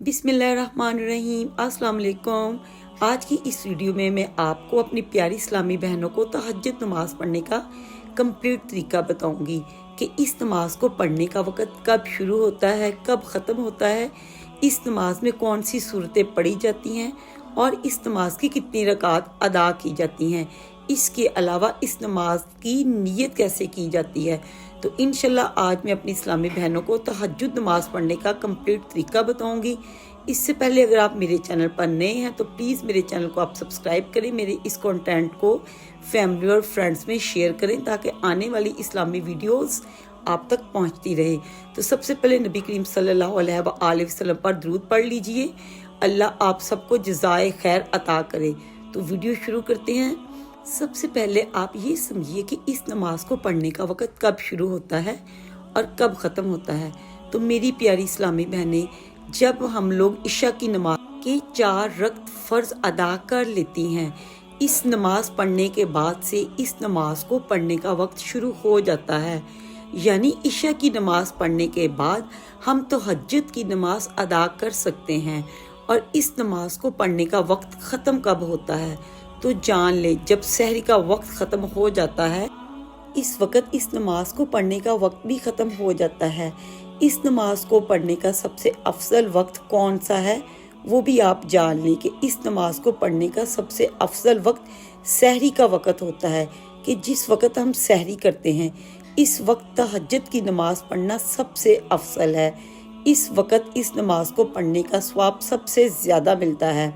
बिस्मिल्लाहिर्रहमानिर्रहीम। अस्सलाम वालेकुम। आज की इस वीडियो में मैं आपको अपनी प्यारी इस्लामी बहनों को तहज्जुद नमाज पढ़ने का कंप्लीट तरीका बताऊंगी कि इस नमाज को पढ़ने का वक़्त कब शुरू होता है, कब ख़त्म होता है, इस नमाज में कौन सी सूरतें पढ़ी जाती हैं और इस नमाज की कितनी रकात अदा की जाती हैं। इसके अलावा इस नमाज की नीयत कैसे की जाती है। तो इंशाल्लाह आज मैं अपनी इस्लामी बहनों को तहज्जुद नमाज पढ़ने का कंप्लीट तरीका बताऊंगी। इससे पहले अगर आप मेरे चैनल पर नए हैं तो प्लीज़ मेरे चैनल को आप सब्सक्राइब करें, मेरे इस कंटेंट को फैमिली और फ्रेंड्स में शेयर करें ताकि आने वाली इस्लामी वीडियोस आप तक पहुंचती रहे। तो सबसे पहले नबी करीम सल्लल्लाहु अलैहि वसल्लम पर दरूद पढ़ लीजिए। अल्लाह आप सबको जज़ाए खैर अता करे। तो वीडियो शुरू करते हैं। सबसे पहले आप ये समझिए कि इस नमाज को पढ़ने का वक़्त कब शुरू होता है और कब ख़त्म होता है। तो मेरी प्यारी इस्लामी बहनें, जब हम लोग इशा की नमाज के 4 रकात फ़र्ज अदा कर लेती हैं, इस नमाज पढ़ने के बाद से इस नमाज को पढ़ने का वक्त शुरू हो जाता है। यानी इशा की नमाज पढ़ने के बाद हम तहज्जुद की नमाज अदा कर सकते हैं। और इस नमाज को पढ़ने का वक्त ख़त्म कब होता है तो जान ले जब सहरी का वक्त ख़त्म हो जाता है, इस वक्त इस नमाज को पढ़ने का वक्त भी ख़त्म हो जाता है। इस नमाज को पढ़ने का सबसे अफजल वक्त कौन सा है वो भी आप जान लें कि इस नमाज को पढ़ने का सबसे अफजल वक्त सहरी का वक्त होता है कि जिस वक्त हम सहरी करते हैं, इस वक्त तहज्जुद की नमाज पढ़ना सबसे अफजल है। इस वक्त इस नमाज को पढ़ने का सवाब सबसे ज़्यादा मिलता है।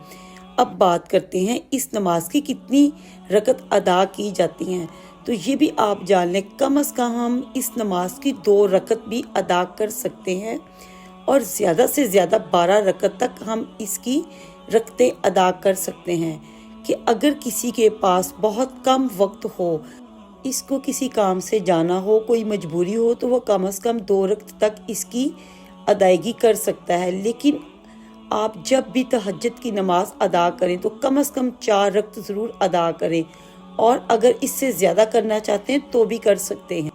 अब बात करते हैं इस नमाज की कितनी रकत अदा की जाती हैं। तो ये भी आप जान लें, कम से कम हम इस नमाज की 2 रकत भी अदा कर सकते हैं और ज़्यादा से ज़्यादा 12 रकत तक हम इसकी रकतें अदा कर सकते हैं। कि अगर किसी के पास बहुत कम वक्त हो, इसको किसी काम से जाना हो, कोई मजबूरी हो, तो वो कम से कम 2 रकत तक इसकी अदायगी कर सकता है। लेकिन आप जब भी तहज्जुद की नमाज अदा करें तो कम से कम 4 रकात ज़रूर अदा करें और अगर इससे ज़्यादा करना चाहते हैं तो भी कर सकते हैं।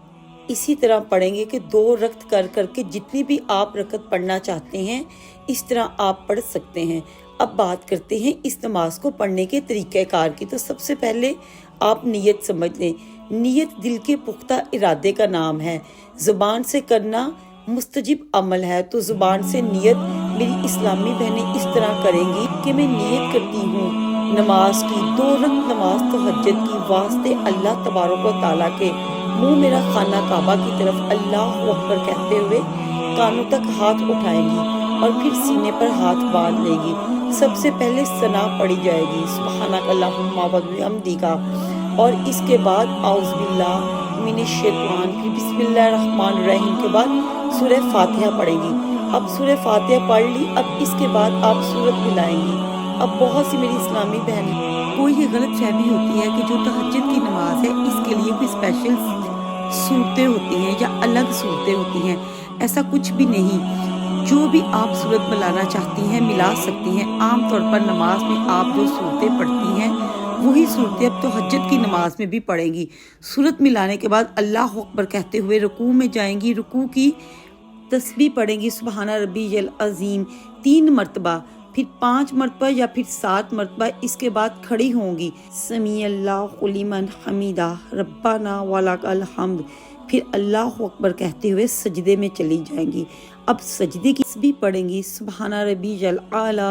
इसी तरह पढ़ेंगे कि 2 रकात कर करके जितनी भी आप रकात पढ़ना चाहते हैं इस तरह आप पढ़ सकते हैं। अब बात करते हैं इस नमाज को पढ़ने के तरीक़ेकार की। तो सबसे पहले आप नीयत समझ लें। नीयत दिल के पुख्ता इरादे का नाम है। ज़ुबान से करना मुस्तजिब अमल है। तो ज़ुबान से नीयत मेरी इस्लामी बहनें इस तरह करेंगी कि मैं नीयत करती हूँ नमाज की 2 रकात नमाज तहज्जुद की वास्ते अल्लाह तबारक व तआला के मुँह मेरा खाना काबा की तरफ अल्लाहु अकबर कहते हुए कानों तक हाथ उठाएंगी और फिर सीने पर हाथ बांध लेंगी। सबसे पहले सना पढ़ी जाएगी सुब्हानक अल्लाहुम्मा व बिहम्दिका और इसके बाद औज़ु बिल्लाह मिनश शैतान, फिर बिस्मिल्लाहिर्रहमानिर्रहीम के बाद सूरह फातिहा पढ़ेंगी। अब सूरह फातिहा पढ़ ली, अब इसके बाद आप सूरत मिलाएंगी। अब बहुत सी मेरी इस्लामी बहन को ये गलत फहमी होती है कि जो तहज्जुद की नमाज है इसके लिए कोई स्पेशल सूरतें होती हैं या अलग सूरतें होती हैं। ऐसा कुछ भी नहीं। जो भी आप सूरत मिलाना चाहती हैं मिला सकती हैं। आमतौर पर नमाज में आप जो सूरतें पढ़ती हैं वही सूरतें अब तहज्जुद की नमाज में भी पढ़ेंगी। सूरत मिलाने के बाद अल्लाहु अकबर कहते हुए रुकू में जाएंगी। रुकू की तस्बीह पढ़ेंगी सुब्हाना रब्बियल अज़ीम 3 मरतबा, फिर 5 मरतबा या फिर 7 मरतबा। इसके बाद खड़ी होंगी समी अल्लाहु लिमन हमीदा रब्बाना वलकल हम्द, फिर अल्लाहु अकबर कहते हुए सजदे में चली जाएंगी। अब सजदे की तस्बीह पढ़ेंगी सुब्हाना रब्बियल आला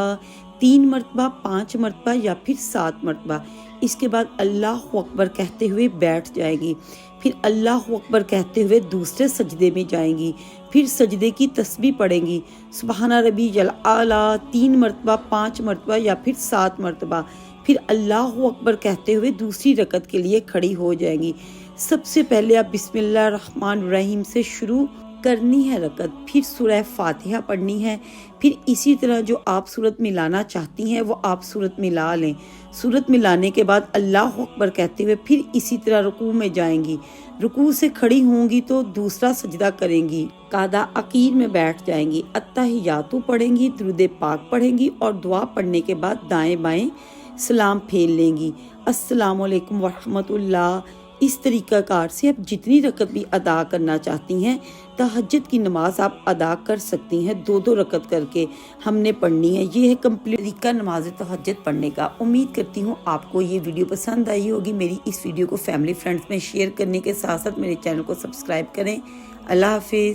3 मरतबा, 5 मरतबा या फिर 7 मरतबा। इसके बाद अल्लाहु अकबर कहते हुए बैठ जाएगी। फिर अल्लाहु अकबर कहते हुए दूसरे सजदे में जाएंगी। फिर सजदे की तस्बीह पढ़ेंगी सुब्हाना रब्बियल आला 3 मरतबा, 5 मरतबा या फिर 7 मरतबा। फिर अल्लाहु अकबर कहते हुए दूसरी रकत के लिए खड़ी हो जाएंगी। सबसे पहले आप बिस्मिल्लाहिर्रहमानिर्रहीम से शुरू करनी है रकत, फिर सूरह फातिहा पढ़नी है। फिर इसी तरह जो आप सूरत मिलाना चाहती हैं वो आप सूरत मिला लें। सूरत मिलाने के बाद अल्लाहु अकबर कहते हुए फिर इसी तरह रुकू में जाएंगी। रुकू से खड़ी होंगी तो दूसरा सजदा करेंगी, कादा अकीर में बैठ जाएंगी, अत्तहियातु पढ़ेंगी, दुरूद पाक पढ़ेंगी और दुआ पढ़ने के बाद दाएं बाएं सलाम फेर लेंगी। अस्सलामु अलैकुम व रहमतुल्लाह اس طریقہ کار سے آپ جتنی رکعت بھی ادا کرنا چاہتی ہیں تہجد کی نماز آپ ادا کر سکتی ہیں، 2 رکعت کر کے ہم نے پڑھنی ہے۔ یہ ہے کمپلیٹ طریقہ نماز تہجد پڑھنے کا۔ امید کرتی ہوں آپ کو یہ ویڈیو پسند آئی ہوگی۔ میری اس ویڈیو کو فیملی فرینڈز میں شیئر کرنے کے ساتھ ساتھ میرے چینل کو سبسکرائب کریں۔ اللہ حافظ۔